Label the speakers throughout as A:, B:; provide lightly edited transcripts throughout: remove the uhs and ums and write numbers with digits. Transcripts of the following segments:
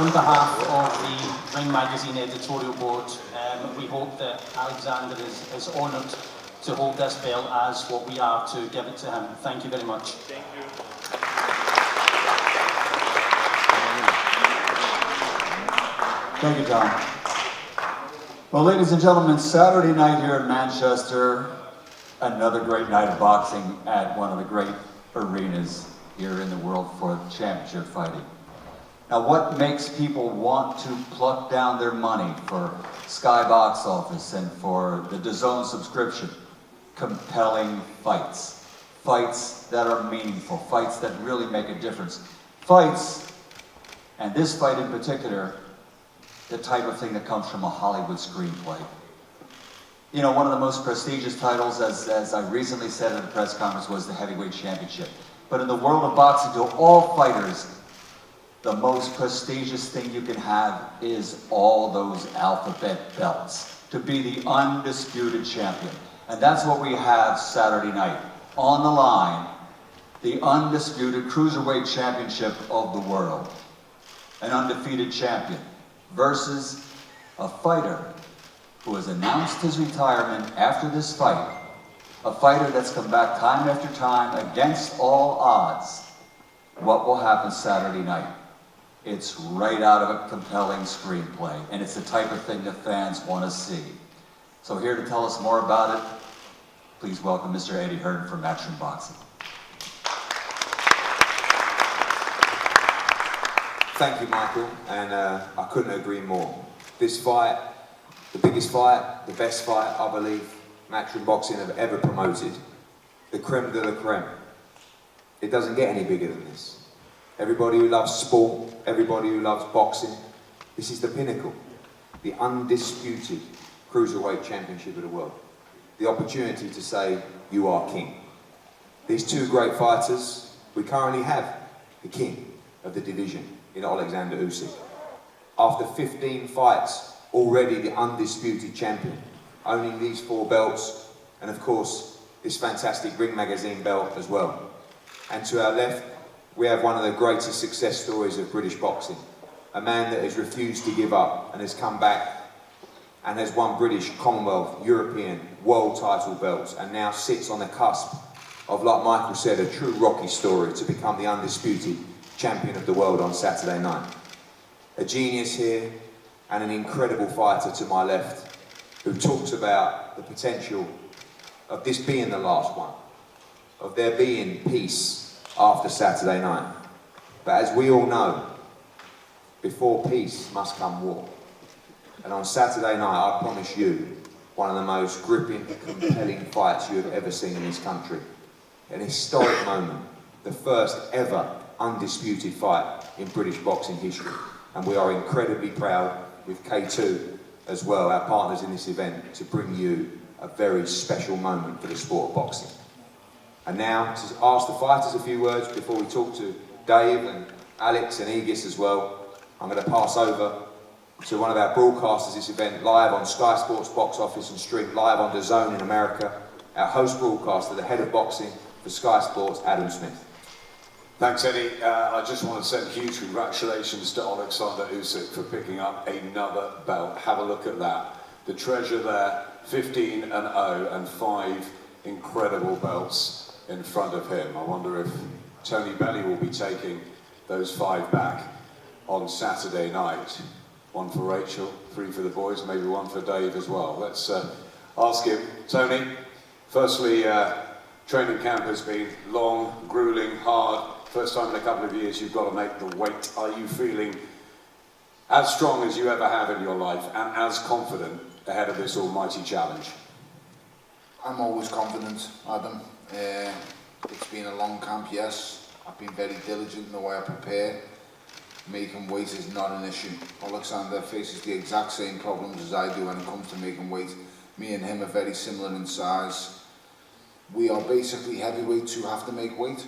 A: on behalf of the Ring Magazine editorial board, we hope that Alexander is honoured to hold this belt as what we are to give it to him. Thank you very much.
B: Thank you.
C: Thank you, Tom. Well, ladies and gentlemen, Saturday night here in Manchester, another great night of boxing at one of the great arenas here in the world for championship fighting. Now, what makes people want to pluck down their money for Sky Box Office and for the DAZN subscription? Compelling fights. Fights that are meaningful. Fights that really make a difference. Fights, and this fight in particular, the type of thing that comes from a Hollywood screenplay. You know, one of the most prestigious titles, as I recently said at a press conference, was the heavyweight championship. But in the world of boxing, to all fighters, the most prestigious thing you can have is all those alphabet belts. To be the undisputed champion. And that's what we have Saturday night. On the line, the undisputed cruiserweight championship of the world. An undefeated champion versus a fighter who has announced his retirement after this fight, a fighter that's come back time after time against all odds. What will happen Saturday night? It's right out of a compelling screenplay, and it's the type of thing that fans want to see. So here to tell us more about it, please welcome Mr. Eddie Hearn from Matchroom Boxing.
D: Thank you, Michael, and I couldn't agree more. This fight, the biggest fight, the best fight, I believe, Matchroom Boxing have ever promoted. The creme de la creme. It doesn't get any bigger than this. Everybody who loves sport, everybody who loves boxing, this is the pinnacle. The undisputed cruiserweight championship of the world. The opportunity to say, you are king. These two great fighters, we currently have the king of the division in Oleksandr Usyk. After 15 fights, already the undisputed champion, owning these 4 belts, and of course, this fantastic Ring Magazine belt as well. And to our left, we have one of the greatest success stories of British boxing. A man that has refused to give up and has come back and has won British, Commonwealth, European, world title belts, and now sits on the cusp of, like Michael said, a true Rocky story to become the undisputed champion of the world on Saturday night. A genius here and an incredible fighter to my left who talks about the potential of this being the last one, of there being peace after Saturday night. But as we all know, before peace must come war. And on Saturday night, I promise you, one of the most gripping, compelling fights you have ever seen in this country. An historic moment, the first ever undisputed fight in British boxing history. And we are incredibly proud with K2 as well, our partners in this event, to bring you a very special moment for the sport of boxing. And now, to ask the fighters a few words before we talk to Dave and Alex and Aegis as well, I'm going to pass over to one of our broadcasters this event, live on Sky Sports Box Office and streamed live on DAZN in America, our host broadcaster, the head of boxing for Sky Sports, Adam Smith.
E: Thanks, Eddie. I just want to send huge congratulations to Oleksandr Usyk for picking up another belt. Have a look at that. The treasure there, 15-0 and 5 incredible belts in front of him. I wonder if Tony Bellew will be taking those 5 back on Saturday night. 1 for Rachel, 3 for the boys, maybe 1 for Dave as well. Let's ask him. Tony, firstly, training camp has been long, grueling, hard. First time in a couple of years you've got to make the weight. Are you feeling as strong as you ever have in your life and as confident ahead of this almighty challenge?
F: I'm always confident, Adam. It's been a long camp, yes. I've been very diligent in the way I prepare. Making weight is not an issue. Oleksandr faces the exact same problems as I do when it comes to making weight. Me and him are very similar in size. We are basically heavyweights who have to make weight.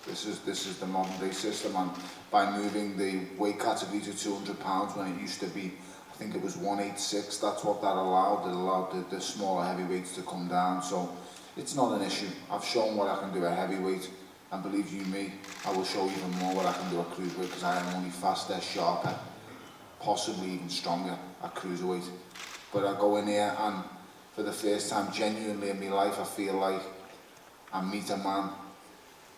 F: This is the modern day system, and by moving the weight category to 200 pounds when it used to be, I think it was 186, that's what that allowed. It allowed the smaller heavyweights to come down, so it's not an issue. I've shown what I can do at heavyweight, and believe you me, I will show even more what I can do at cruiserweight, because I am only faster, sharper, possibly even stronger at cruiserweight. But I go in here and for the first time genuinely in my life I feel like I meet a man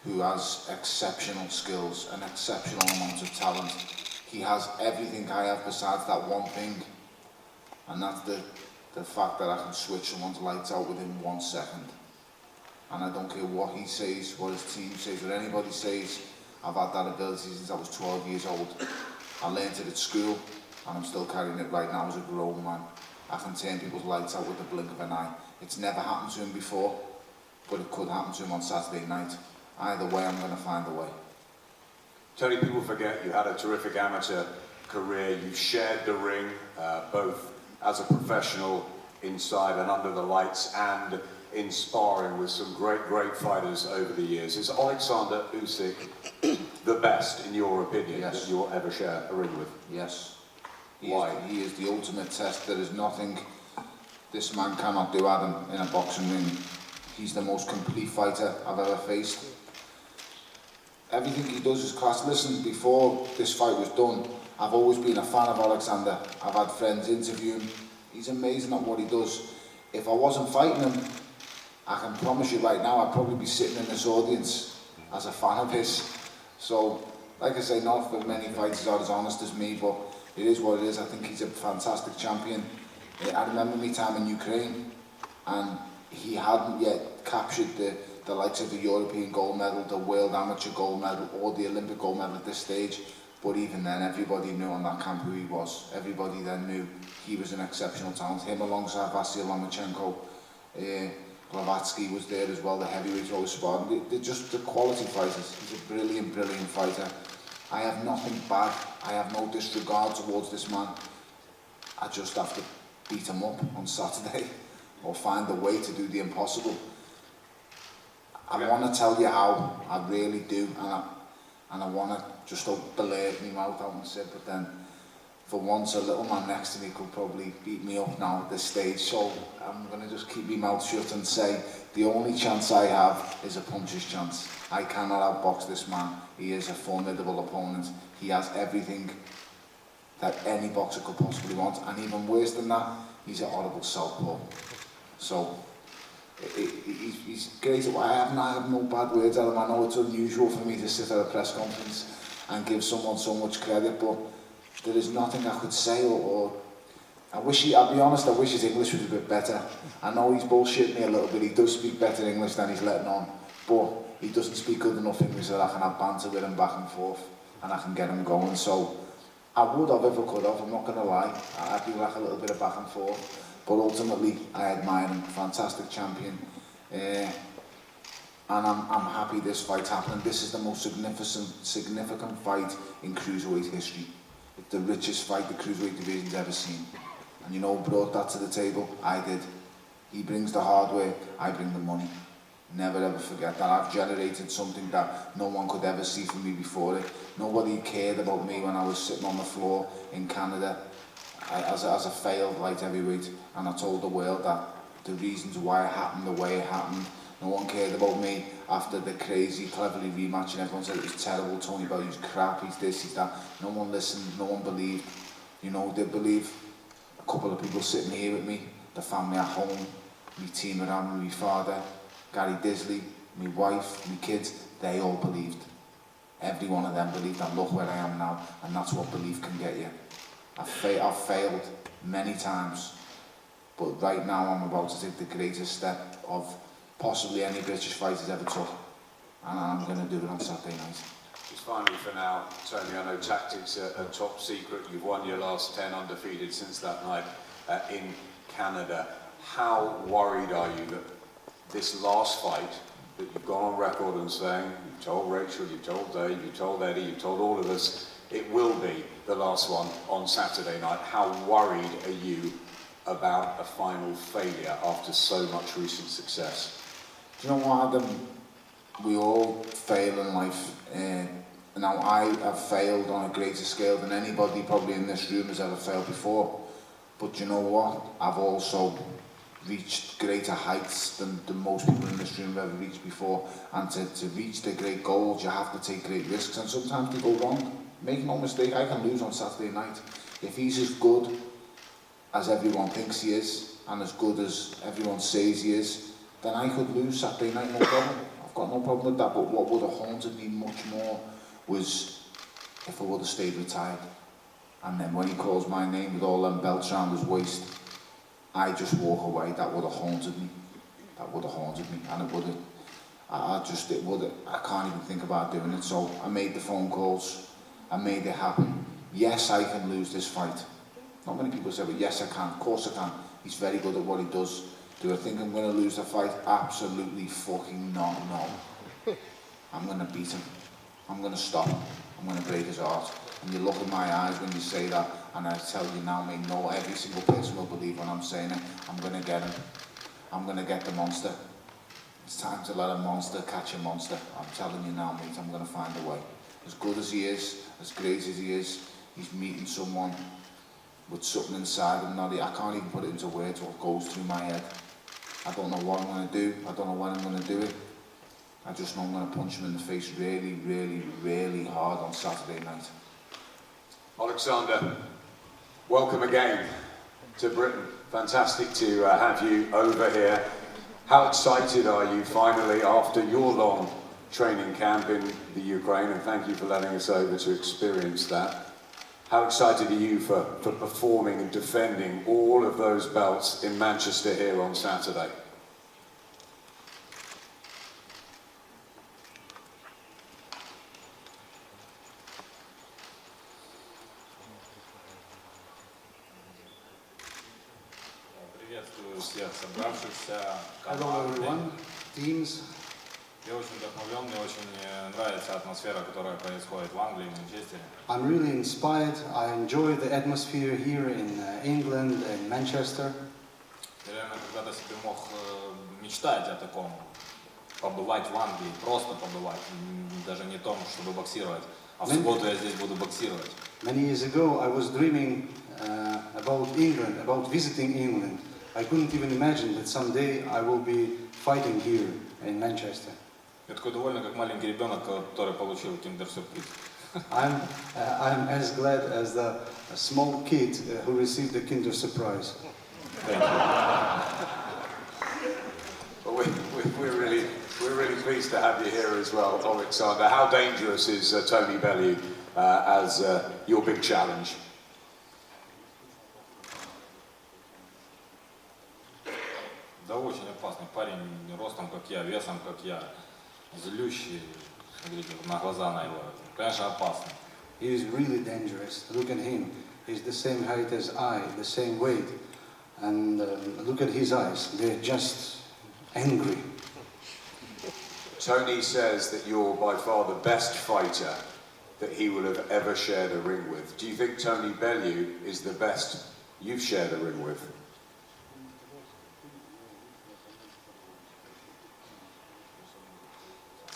F: who has exceptional skills, an exceptional amount of talent. He has everything I have besides that one thing, and that's the fact that I can switch someone's lights out within 1 second. And I don't care what he says, what his team says, what anybody says, I've had that ability since I was 12 years old. I learned it at school, and I'm still carrying it right now as a grown man. I can turn people's lights out with the blink of an eye. It's never happened to him before, but it could happen to him on Saturday night. Either way, I'm going to find a way.
E: Tony, people forget you had a terrific amateur career. You shared the ring, both as a professional inside and under the lights, and in sparring with some great fighters over the years. Is Oleksandr Usyk the best, in your opinion,
F: Yes.
E: that you'll ever share a ring with?
F: Yes.
E: Why?
F: He is the ultimate test. There is nothing this man cannot do, Adam, in a boxing ring. He's the most complete fighter I've ever faced. Everything he does is class. Listen, before this fight was done, I've always been a fan of Oleksandr. I've had friends interview him. He's amazing at what he does. If I wasn't fighting him, I can promise you right now, I'd probably be sitting in this audience as a fan of his. So, like I say, not that many fighters are as honest as me, but it is what it is. I think he's a fantastic champion. I remember my time in Ukraine, and he hadn't yet captured the likes of the European gold medal, the World Amateur gold medal, or the Olympic gold medal at this stage. But even then, everybody knew on that camp who he was. Everybody then knew he was an exceptional talent. Him alongside Vasyl Lomachenko, Blavatsky was there as well, the heavyweights always sparring. They're just the quality fighters. He's a brilliant fighter. I have nothing bad. I have no disregard towards this man. I just have to beat him up on Saturday or find a way to do the impossible. I want to tell you how, I really do, and I want to just blurt my mouth out and say, but then for once a little man next to me could probably beat me up now at this stage, so I'm going to just keep my mouth shut and say the only chance I have is a puncher's chance. I cannot outbox this man. He is a formidable opponent. He has everything that any boxer could possibly want, and even worse than that, he's a horrible southpaw. So he's great. I have no bad words at him. I know it's unusual for me to sit at a press conference and give someone so much credit, but there is nothing I could say, or I'll be honest, I wish his English was a bit better. I know he's bullshitting me a little bit. He does speak better English than he's letting on, but he doesn't speak good enough English that I can have banter with him back and forth and I can get him going. So I would have if I could have, I'm not going to lie. I'd do like a little bit of back and forth. But ultimately, I admire him. Fantastic champion. And I'm happy this fight's happening. This is the most significant fight in cruiserweight history. It's the richest fight the cruiserweight division's ever seen. And you know who brought that to the table? I did. He brings the hardware, I bring the money. Never ever forget that. I've generated something that no one could ever see from me before it. Nobody cared about me when I was sitting on the floor in Canada as a failed light heavyweight, and I told the world that the reasons why it happened the way it happened. No one cared about me after the crazy, cleverly rematch, and everyone said it was terrible, Tony Bellew's crap, he's this, he's that. No one listened, no one believed. You know, they believe. A couple of people sitting here with me, the family at home, my team around me, my father, Gary Disley, my wife, my kids, they all believed. Every one of them believed, and look where I am now, and that's what belief can get you. I've failed many times, but right now I'm about to take the greatest step of possibly any British fighters ever took, and I'm going to do it on Saturday night.
E: Just finally for now, Tony, I know tactics are top secret. You've won your last 10 undefeated since that night in Canada. How worried are you that this last fight, that you've gone on record and saying, you've told Rachel, you've told Dave, you've told Eddie, you've told all of us, it will be the last one on Saturday night. How worried are you about a final failure after so much recent success?
F: Do you know what, Adam? We all fail in life. Now, I have failed on a greater scale than anybody probably in this room has ever failed before. But you know what? I've also reached greater heights than most people in this room have ever reached before. And to reach the great goals, you have to take great risks, and sometimes they go wrong. Make no mistake, I can lose on Saturday night. If he's as good as everyone thinks he is, and as good as everyone says he is, then I could lose Saturday night, no problem. I've got no problem with that, but what would have haunted me much more was if I would have stayed retired. And then when he calls my name with all them belts around his waist, I just walk away. That would have haunted me. That would have haunted me, and it would have. I can't even think about doing it. So I made the phone calls. I made it happen. Yes, I can lose this fight. Not many people say, but yes, I can. Of course I can. He's very good at what he does. Do I think I'm going to lose the fight? Absolutely fucking not, no. I'm going to beat him. I'm going to stop him. I'm going to break his heart. And you look in my eyes when you say that, and I tell you now, mate, no, every single person will believe when I'm saying it. I'm going to get him. I'm going to get the monster. It's time to let a monster catch a monster. I'm telling you now, mate, I'm going to find a way. As good as he is, as great as he is, he's meeting someone with something inside him. I can't even put it into words what goes through my head. I don't know what I'm going to do. I don't know when I'm going to do it. I just know I'm going to punch him in the face really, really, really hard on Saturday night.
E: Oleksandr, welcome again to Britain. Fantastic to have you over here. How excited are you finally after your long training camp in the Ukraine, and thank you for letting us over to experience that. How excited are you for performing and defending all of those belts in Manchester here on Saturday?
B: Приветствую всех собравшихся.
G: Hello everyone, teams.
B: Я очень вдохновлен, мне очень нравится атмосфера, которая происходит в Англии, в Манчестере.
G: I'm really inspired. I enjoy the atmosphere here in England and Manchester.
B: Я реально когда-то себе мог мечтать о таком, побывать в Англии, просто побывать, даже не том, чтобы боксировать, а в субботу я здесь буду боксировать.
G: Many years ago I was dreaming about England, about visiting England. I couldn't even imagine that someday I will be fighting here in Manchester.
B: Я такой довольный, как маленький ребенок, который получил киндер-сюрприз.
G: I'm as glad as the small kid who received the Kinder surprise.
B: Thank you.
E: Well, we're really pleased to have you here as well, Oleksandr. How dangerous is Tony Bellew as your big challenge?
B: Да, очень опасный парень, ростом как я, весом как я, злющий, смотрите, на глаза на его. Конечно, опасный.
G: He is really dangerous. Look at him. He's the same height as I, the same weight. And look at his eyes. They're just angry.
E: Tony says that you're by far the best fighter that he will have ever shared a ring with. Do you think Tony Bellew is the best you've shared a ring with?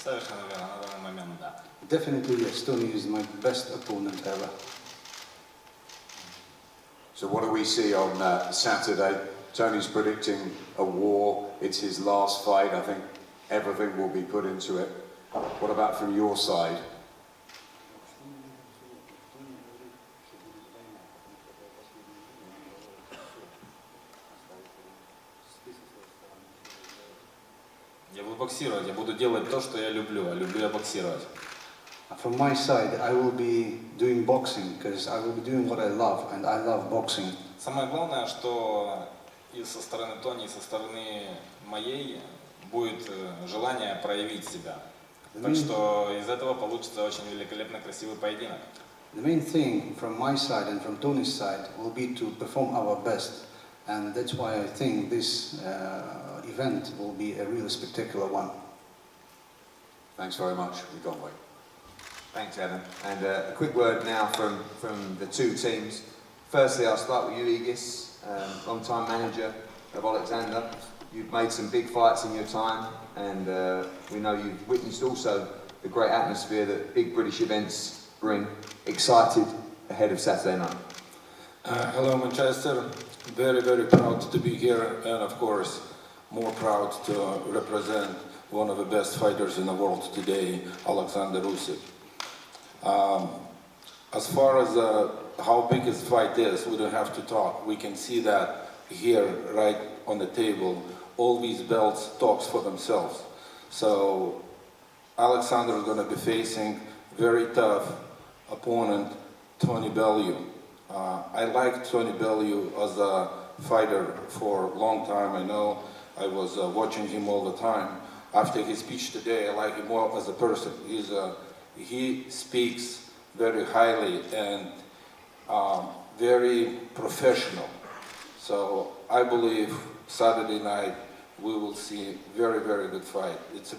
B: Совершенно верно, на данный момент, да.
G: Definitely, yes. Tony is my best opponent ever.
E: So what do we see on Saturday? Tony's predicting a war. It's his last fight. I think everything will be put into it. What about from your side?
B: Я буду боксировать, я буду делать то, что я люблю, а люблю я боксировать.
G: From my side, I will be doing boxing because I will be doing what I love, and I love boxing.
B: Самое главное, что и со стороны Тони, и со стороны моей будет желание проявить себя. Так что из этого получится очень великолепно красивый поединок.
G: The main thing from my side and from Tony's side will be to perform our best, and that's why I think this event will be a really spectacular one.
E: Thanks very much. We can't wait.
D: Thanks, Evan. And a quick word now from the two teams. Firstly, I'll start with you, Aegis, long-time manager of Oleksandr. You've made some big fights in your time, and we know you've witnessed also the great atmosphere that big British events bring. Excited ahead of Saturday night.
H: Hello, Manchester. Very, very proud to be here, and of course, more proud to represent one of the best fighters in the world today, Oleksandr Usyk. As far as how big his fight is, we don't have to talk. We can see that here, right on the table. All these belts talks for themselves. So Oleksandr is going to be facing very tough opponent, Tony Bellew. I like Tony Bellew as a fighter for a long time. I know I was watching him all the time. After his speech today, I like him more as a person. He speaks very highly and very professional. So I believe Saturday night we will see very, very good fight. It's the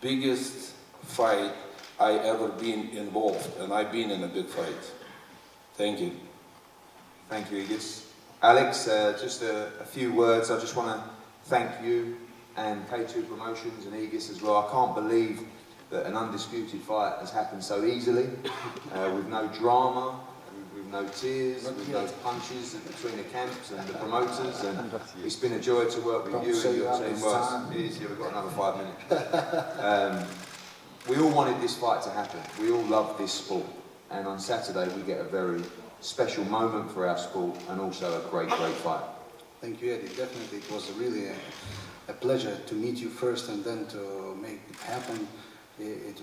H: biggest fight I ever been involved, and I've been in a big fight. Thank you.
D: Thank you, Igis. Alex, just a few words. I just want to thank you and K2 Promotions and Igis as well. I can't believe that an undisputed fight has happened so easily, with no drama, with no tears, with no punches between the camps and the promoters, and it's been a joy to work with you and your team. Well, it is, we've got another 5 minutes. We all wanted this fight to happen. We all love this sport, and on Saturday we get a very special moment for our sport and also a great, great fight.
G: Thank you, Eddie. Definitely, it was really a pleasure to meet you first and then to make it happen. It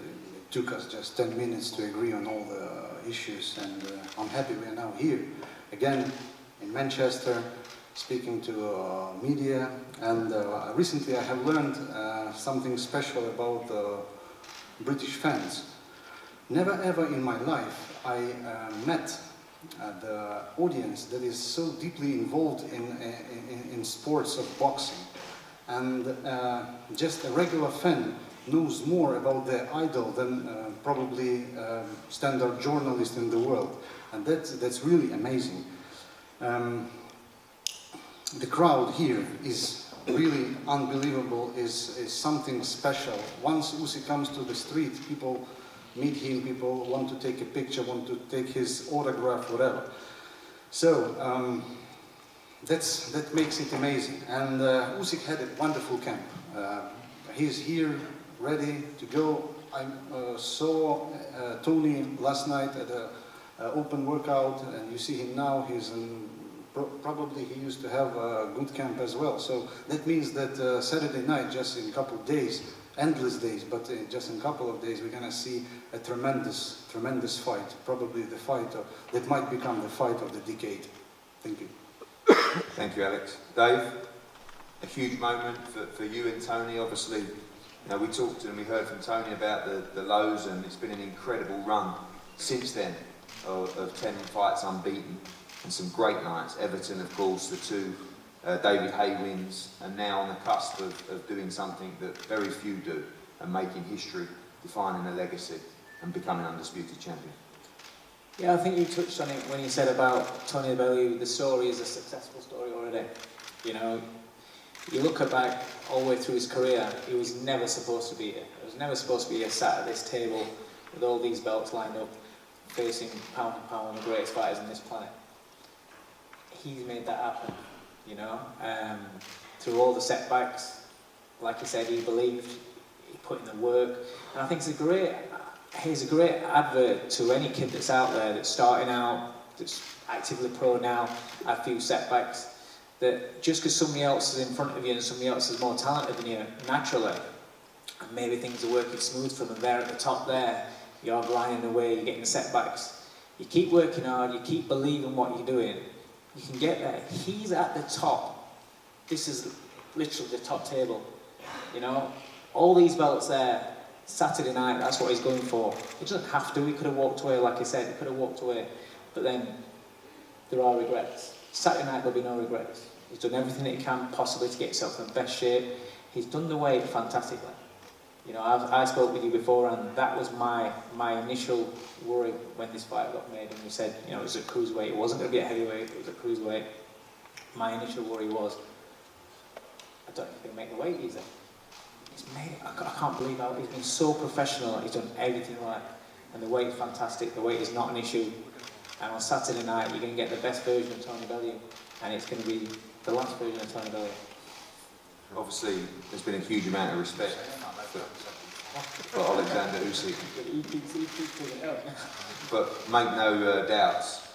G: took us just 10 minutes to agree on all the issues, and I'm happy we are now here again in Manchester, speaking to media. And recently I have learned something special about British fans. Never ever in my life I met the audience that is so deeply involved in sports of boxing, and just a regular fan knows more about their idol than probably standard journalist in the world, and that's really amazing. The crowd here is really unbelievable, is something special. Once Usyk comes to the street, people meet him, people want to take a picture, want to take his autograph, whatever. So that makes it amazing. And Usyk had a wonderful camp. He's here, ready to go. I saw Tony last night at an open workout, and you see him now. He's probably he used to have a good camp as well. So that means that Saturday night, just in a couple of days, endless days, but just in a couple of days, we're going to see a tremendous, tremendous fight. Probably the fight that might become the fight of the decade. Thank you.
D: Thank you, Alex. Dave, a huge moment for you and Tony, obviously. You know, we talked and we heard from Tony about the lows, and it's been an incredible run since then of 10 fights unbeaten and some great nights. Everton, of course, the two David Hay wins, and now on the cusp of doing something that very few do and making history, defining a legacy and becoming undisputed champion.
I: Yeah, I think you touched on it when you said about Tony Bellew. The story is a successful story already. You know, you look back all the way through his career, he was never supposed to be here. He was never supposed to be here, sat at this table with all these belts lined up, facing pound for pound the greatest fighters on this planet. He's made that happen, you know, through all the setbacks. Like he said, he believed, he put in the work, and I think he's a great advert to any kid that's out there, that's starting out, that's actively pro now, had a few setbacks, that just because somebody else is in front of you and somebody else is more talented than you naturally, and maybe things are working smooth for them, they're at the top there, you're grinding away, you're getting setbacks. You keep working hard, you keep believing what you're doing, you can get there. He's at the top. This is literally the top table, you know. All these belts there, Saturday night, that's what he's going for. He doesn't have to, he could have walked away, like I said, he could have walked away. But then, there are regrets. Saturday night, there'll be no regrets. He's done everything that he can possibly to get himself in the best shape. He's done the weight fantastically. You know, I spoke with you before, and that was my initial worry when this fight got made, and you said, you know, it was a cruiserweight. It wasn't going to be a heavyweight, it was a cruiserweight. My initial worry was, I don't think he's going to make the weight easy. He's made it. I can't believe how he's been so professional. He's done everything right, and the weight is fantastic. The weight is not an issue. And on Saturday night, you're going to get the best version of Tony Bellew, and it's going to be the last version of Tony Bellew.
D: Obviously, there's been a huge amount of respect for Oleksandr Usyk.
I: He keeps picking it up.
D: But make no doubts,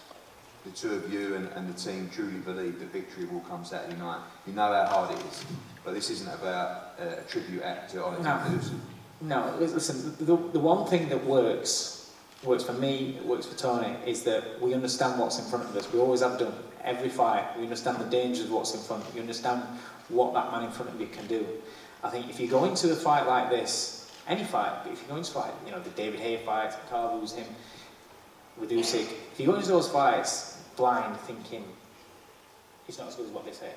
D: the two of you and the team truly believe that victory will come Saturday night. You know how hard it is, but this isn't about a tribute act to Oleksandr Usyk.
I: No, listen, the one thing that works for me, works for Tony, is that we understand what's in front of us. We always have done. Every fight, we understand the dangers of what's in front. You understand what that man in front of you can do. I think if you go into a fight like this, any fight, but if you go into a fight, you know, the David Haye fight, Carver's him, with Usyk, if you go into those fights blind, thinking it's not as good as what they say,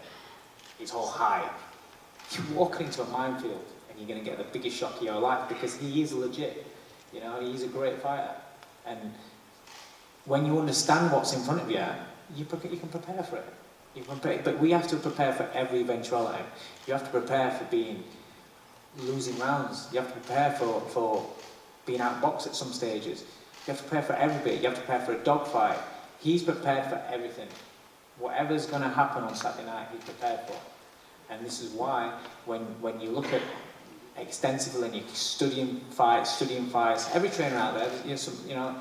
I: it's all hype, you're walking into a minefield and you're going to get the biggest shock of your life, because he is legit, you know, he's a great fighter. And when you understand what's in front of you, you can prepare for it. You can prepare, but we have to prepare for every eventuality. You have to prepare for losing rounds. You have to prepare for being outboxed at some stages. You have to prepare for every bit. You have to prepare for a dogfight. He's prepared for everything. Whatever's going to happen on Saturday night, he's prepared for. And this is why, when you look at extensively and you're studying fights, every trainer out there, you know,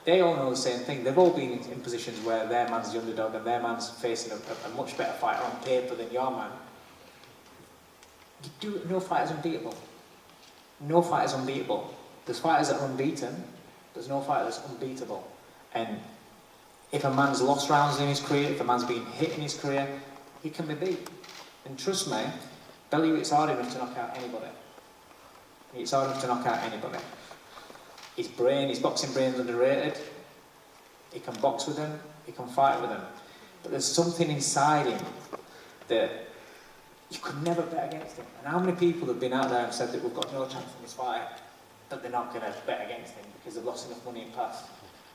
I: they all know the same thing. They've all been in positions where their man's the underdog and their man's facing a much better fighter on paper than your man. No fighter's unbeatable. No fighter's unbeatable. There's fighters that are unbeaten. There's no fighter that's unbeatable. And if a man's lost rounds in his career, if a man's been hit in his career, he can be beat. And trust me, Bellew, it's hard enough to knock out anybody. It's hard enough to knock out anybody. His boxing brain's underrated. He can box with him, he can fight with him. But there's something inside him that you could never bet against him. And how many people have been out there and said that we've got no chance in this fight, that they're not going to bet against him because they've lost enough money in the past?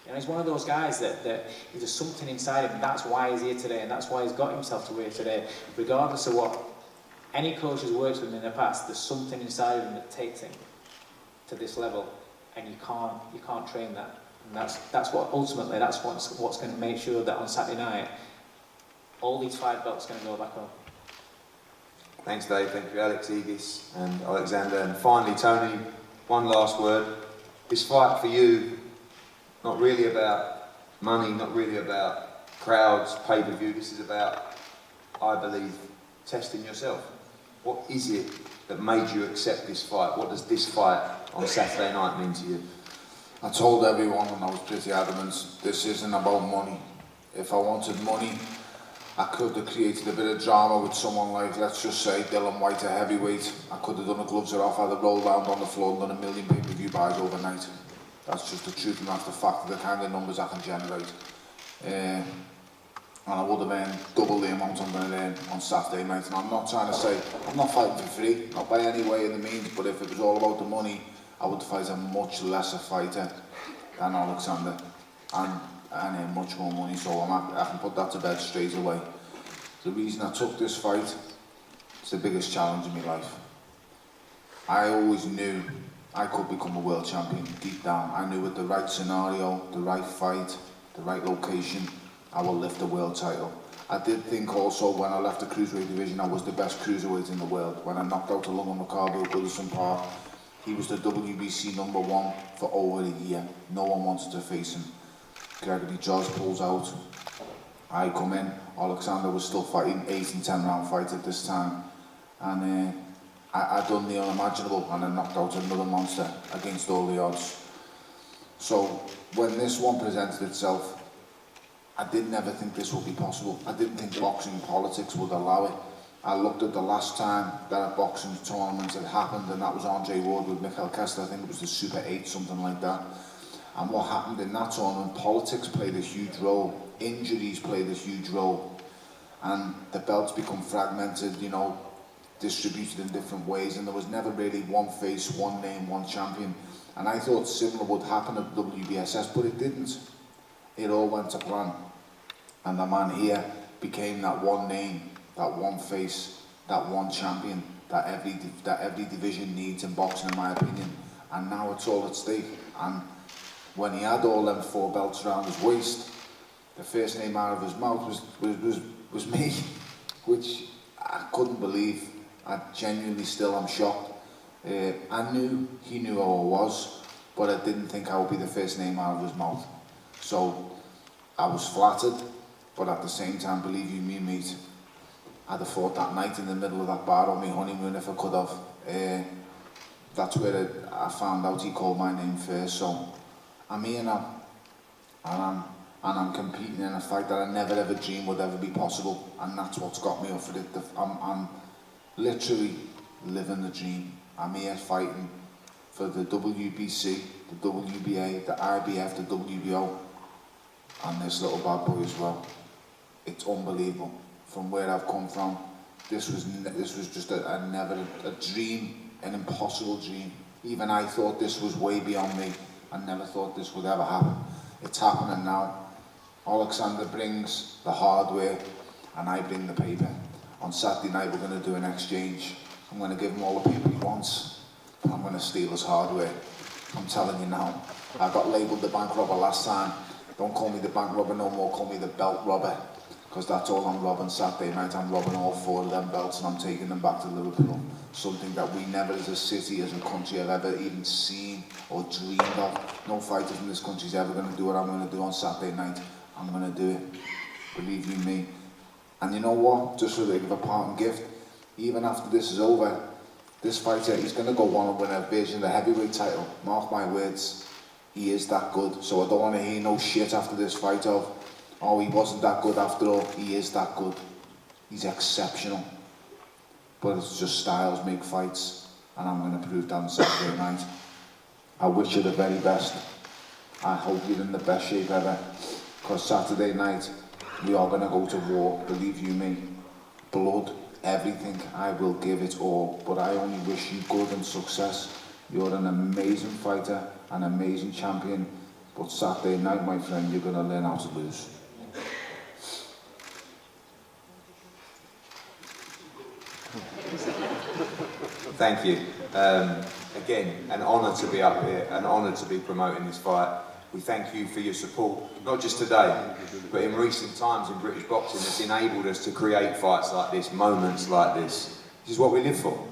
I: You know, he's one of those guys that there's something inside him. That's why he's here today, and that's why he's got himself to where today. Regardless of what any coach has worked with him in the past, there's something inside of him that takes him to this level, and you can't train that. And that's what ultimately that's what's going to make sure that on Saturday night all these 5 belts are going to go back home.
D: Thanks, Dave. Thank you, Alex, Egis, and Alexander. And finally, Tony, one last word. This fight for you, not really about money, not really about crowds, pay-per-view. This is about, I believe, testing yourself. What is it that made you accept this fight? What does this fight on Saturday night mean to you?
F: I told everyone, and I was pretty adamant, this isn't about money. If I wanted money, I could have created a bit of drama with someone like, let's just say, Dylan White, a heavyweight. I could have done the gloves are off, I'd have rolled around on the floor and done 1 million pay-per-view buys overnight. That's just the truth, and that's the fact of the kind of numbers I can generate. And I would have earned double the amount I'm going to earn on Saturday night. And I'm not trying to say, I'm not fighting for free, not by any way in the means, but if it was all about the money, I would fight a much lesser fighter than Oleksandr, and earn much more money, so I can put that to bed straight away. The reason I took this fight, it's the biggest challenge in my life. I always knew I could become a world champion deep down. I knew with the right scenario, the right fight, the right location, I will lift the world title. I did think also when I left the cruiserweight division, I was the best cruiserweight in the world. When I knocked out Lunga Macabre at Goodison Park, he was the WBC #1 for over a year. No one wanted to face him. Gregory Josh pulls out. I come in. Oleksandr was still fighting 8 and 10 round fights at this time. And I done the unimaginable, and I knocked out another monster against all the odds. So when this one presented itself, I did never think this would be possible. I didn't think boxing politics would allow it. I looked at the last time that a boxing tournament had happened, and that was Andre Ward with Mikhail Kessler. I think it was the Super 8, something like that. And what happened in that tournament, politics played a huge role. Injuries played a huge role. And the belts become fragmented, you know, distributed in different ways, and there was never really one face, one name, one champion. And I thought similar would happen at WBSS, but it didn't. It all went to plan. And the man here became that one name, that one face, that one champion that every division needs in boxing, in my opinion. And now it's all at stake. And when he had all them 4 belts around his waist, the first name out of his mouth was me, which I couldn't believe. I genuinely still am shocked. I knew he knew who I was, but I didn't think I would be the first name out of his mouth. So I was flattered, but at the same time, believe you me, mate, I'd have fought that night in the middle of that bar on my honeymoon if I could have. That's where I found out he called my name first. So I'm here now, and I'm competing in a fight that I never ever dreamed would ever be possible, and that's what's got me up for it. I'm literally living the dream. I'm here fighting for the WBC, the WBA, the IBF, the WBO, and this little bad boy as well. It's unbelievable. From where I've come from, this was just a dream, an impossible dream. Even I thought this was way beyond me. I never thought this would ever happen. It's happening now. Oleksandr brings the hardware, and I bring the paper. On Saturday night, we're going to do an exchange. I'm going to give him all the paper he wants, but I'm going to steal his hardware. I'm telling you now. I got labelled the bank robber last time. Don't call me the bank robber no more, call me the belt robber. Because that's all I'm robbing Saturday night. I'm robbing all 4 of them belts and I'm taking them back to Liverpool. Something that we never as a city, as a country, have ever even seen or dreamed of. No fighter in this country is ever going to do what I'm going to do on Saturday night. I'm going to do it. Believe you me. And you know what? Just so they give a parting gift, even after this is over, this fighter, he's going to go on and win a version of the heavyweight title. Mark my words. He is that good. So I don't want to hear no shit after this fight of, oh, he wasn't that good after all. He is that good. He's exceptional. But it's just styles make fights, and I'm going to prove that on Saturday night. I wish you the very best. I hope you're in the best shape ever, because Saturday night, we are going to go to war, believe you me. Blood, everything, I will give it all. But I only wish you good and success. You're an amazing fighter, an amazing champion. But Saturday night, my friend, you're going to learn how to lose.
D: Thank you. Again, an honour to be up here, an honour to be promoting this fight. We thank you for your support, not just today, but in recent times in British boxing that's enabled us to create fights like this, moments like this. This is what we live for.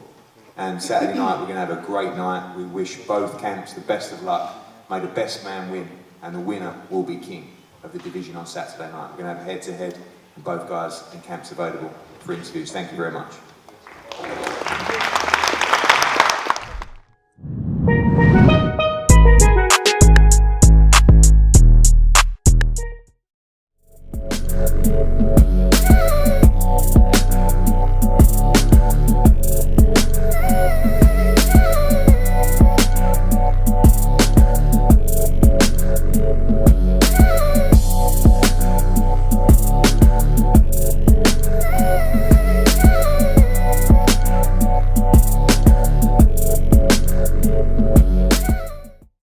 D: And Saturday night we're going to have a great night. We wish both camps the best of luck. May the best man win, and the winner will be king of the division on Saturday night. We're going to have a head-to-head, and both guys and camps available for interviews. Thank you very much.